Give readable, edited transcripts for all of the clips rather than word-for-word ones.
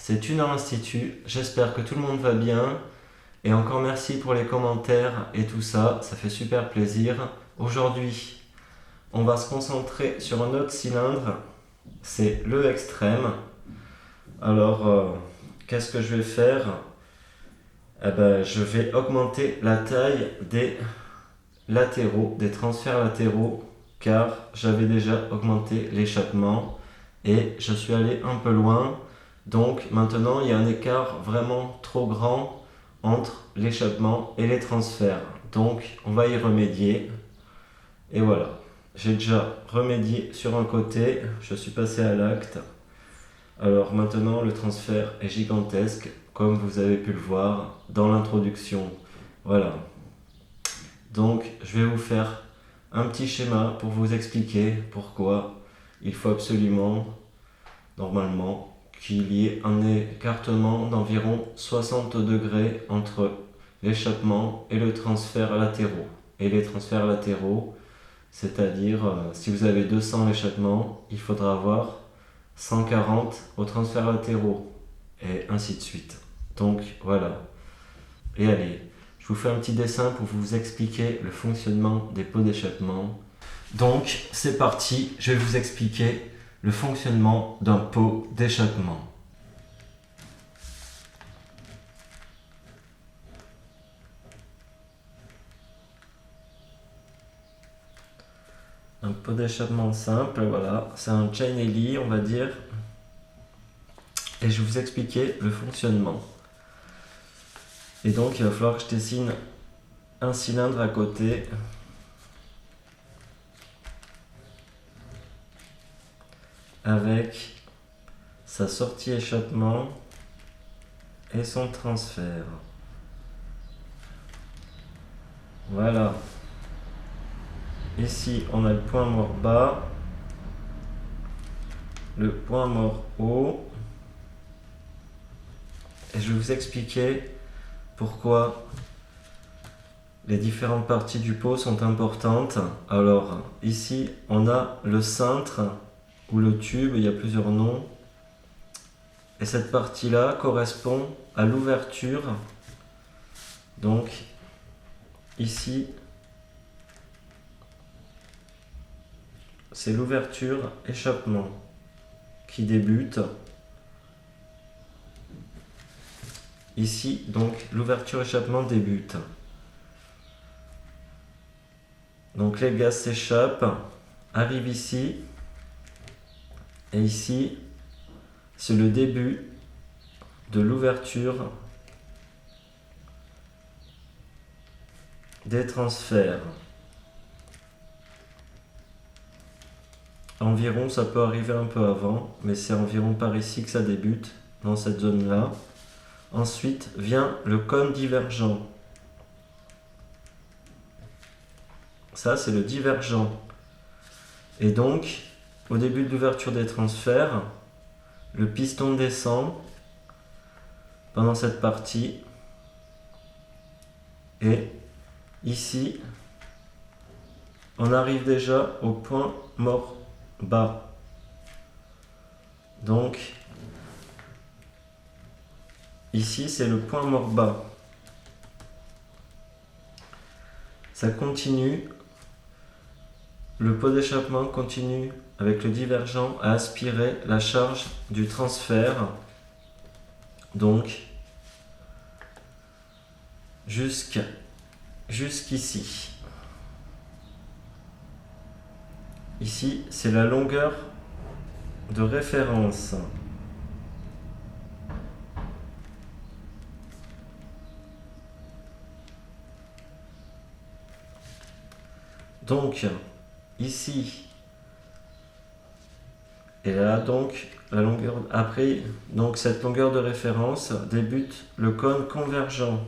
c'est Tuner Institut. J'espère que tout le monde va bien. Et encore merci pour les commentaires et tout ça, ça fait super plaisir. Aujourd'hui, on va se concentrer sur un autre cylindre, c'est le extrême. Alors, qu'est-ce que je vais faire? Je vais augmenter la taille des latéraux, des transferts latéraux, car j'avais déjà augmenté l'échappement et je suis allé un peu loin. Donc maintenant, il y a un écart vraiment trop grand entre l'échappement et les transferts. Donc on va y remédier. Et voilà, j'ai déjà remédié sur un côté, je suis passé à l'acte. Alors maintenant, le transfert est gigantesque, comme vous avez pu le voir dans l'introduction. Voilà. Donc je vais vous faire un petit schéma pour vous expliquer pourquoi il faut absolument, normalement, qu'il y ait un écartement d'environ 60 degrés entre l'échappement et le transfert latéraux. Et les transferts latéraux, c'est-à-dire si vous avez 200 l'échappement, il faudra avoir 140 aux transferts latéraux, et ainsi de suite. Donc voilà. Et allez, je vous fais un petit dessin pour vous expliquer le fonctionnement des pots d'échappement. Donc c'est parti, je vais vous expliquer le fonctionnement d'un pot d'échappement. Un pot d'échappement simple, voilà, c'est un Chainelli, on va dire. Et je vais vous expliquer le fonctionnement. Et donc il va falloir que je dessine un cylindre à côté. Avec sa sortie échappement et son transfert. Voilà. Ici, on a le point mort bas, le point mort haut. Et je vais vous expliquer pourquoi les différentes parties du pot sont importantes. Alors, ici, on a le cintre ou le tube, il y a plusieurs noms. Et cette partie-là correspond à l'ouverture. Donc, ici, c'est l'ouverture échappement qui débute. Ici, donc, l'ouverture échappement débute. Donc, les gaz s'échappent, arrivent ici, et ici, c'est le début de l'ouverture des transferts. Environ, ça peut arriver un peu avant, mais c'est environ par ici que ça débute, dans cette zone-là. Ensuite vient le cône divergent. Ça, c'est le divergent. Et donc, au début de l'ouverture des transferts, le piston descend pendant cette partie. Et ici, on arrive déjà au point mort bas. Donc, ici, c'est le point mort bas. Ça continue. Le pot d'échappement continue avec le divergent à aspirer la charge du transfert. Donc, jusqu'ici. Ici, c'est la longueur de référence. Donc, ici, et là, donc, la longueur. Après, donc, cette longueur de référence débute le cône convergent.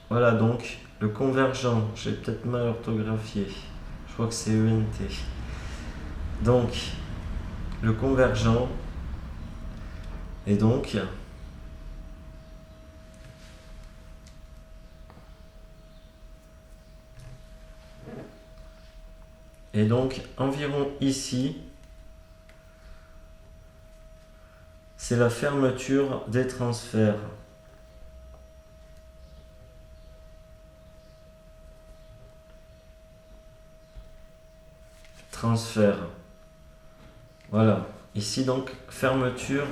Voilà donc le convergent. J'ai peut-être mal orthographié. Je crois que c'est ENT. Donc, le convergent. Et donc, Et donc environ ici, c'est la fermeture des transferts. Transfert. Voilà. Ici donc fermeture.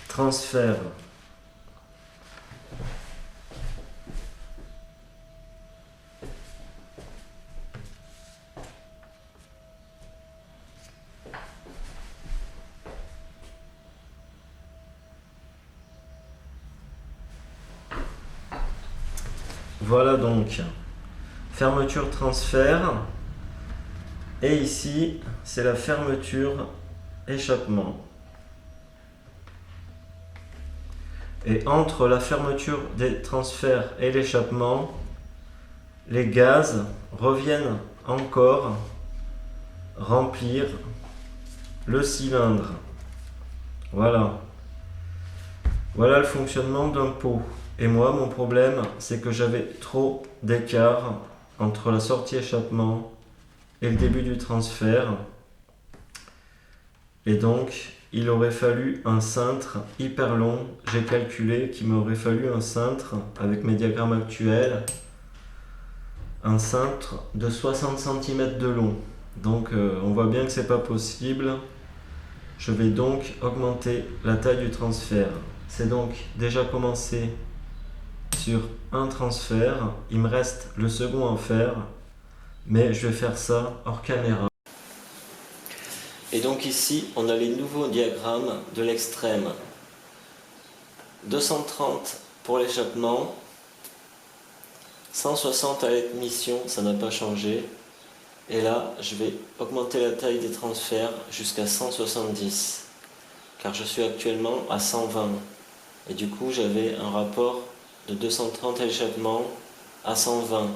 Transfert. Voilà donc fermeture transfert. Et ici, c'est la fermeture échappement. Et entre la fermeture des transferts et l'échappement, les gaz reviennent encore remplir le cylindre. Voilà. Voilà le fonctionnement d'un pot. Et moi, mon problème, c'est que j'avais trop d'écart entre la sortie échappement et le début du transfert. Et donc, il aurait fallu un cintre hyper long. J'ai calculé qu'il m'aurait fallu un cintre, avec mes diagrammes actuels, un cintre de 60 cm de long. Donc, on voit bien que c'est pas possible. Je vais donc augmenter la taille du transfert. C'est donc déjà commencé sur un transfert. Il me reste le second à faire, mais je vais faire ça hors caméra. Et donc ici, on a les nouveaux diagrammes de l'extrême. 230 pour l'échappement, 160 à l'émission, ça n'a pas changé. Et là, je vais augmenter la taille des transferts jusqu'à 170, car je suis actuellement à 120. Et du coup, j'avais un rapport de 230 à l'échappement à 120.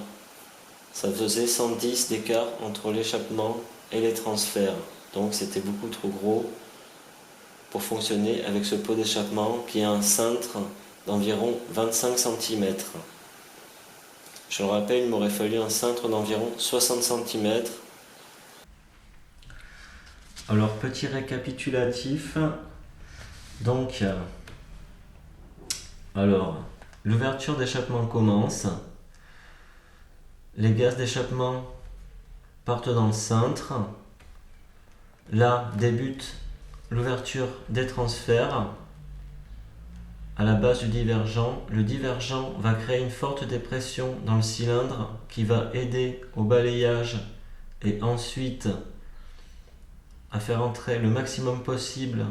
Ça faisait 110 d'écart entre l'échappement et les transferts. Donc c'était beaucoup trop gros pour fonctionner avec ce pot d'échappement qui a un cintre d'environ 25 cm. Je le rappelle, il m'aurait fallu un cintre d'environ 60 cm. Alors petit récapitulatif. Donc, l'ouverture d'échappement commence. Les gaz d'échappement partent dans le cintre. Là débute l'ouverture des transferts à la base du divergent. Le divergent va créer une forte dépression dans le cylindre qui va aider au balayage et ensuite à faire entrer le maximum possible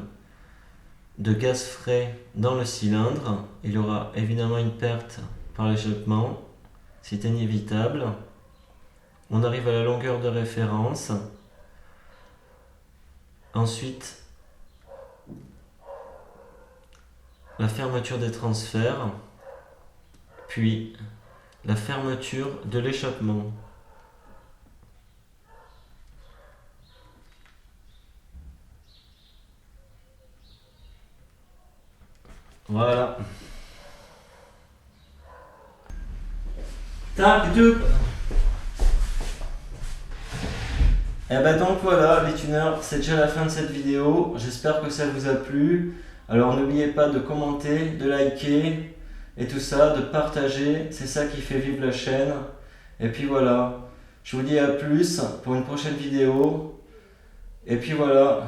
de gaz frais dans le cylindre. Il y aura évidemment une perte par l'échappement, c'est inévitable. On arrive à la longueur de référence. Ensuite, la fermeture des transferts, puis la fermeture de l'échappement. Voilà. Tac, deux. Et ben donc voilà les tuners, c'est déjà la fin de cette vidéo. J'espère que ça vous a plu. Alors n'oubliez pas de commenter, de liker et tout ça, de partager. C'est ça qui fait vivre la chaîne. Et puis voilà, je vous dis à plus pour une prochaine vidéo. Et puis voilà,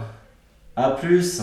à plus.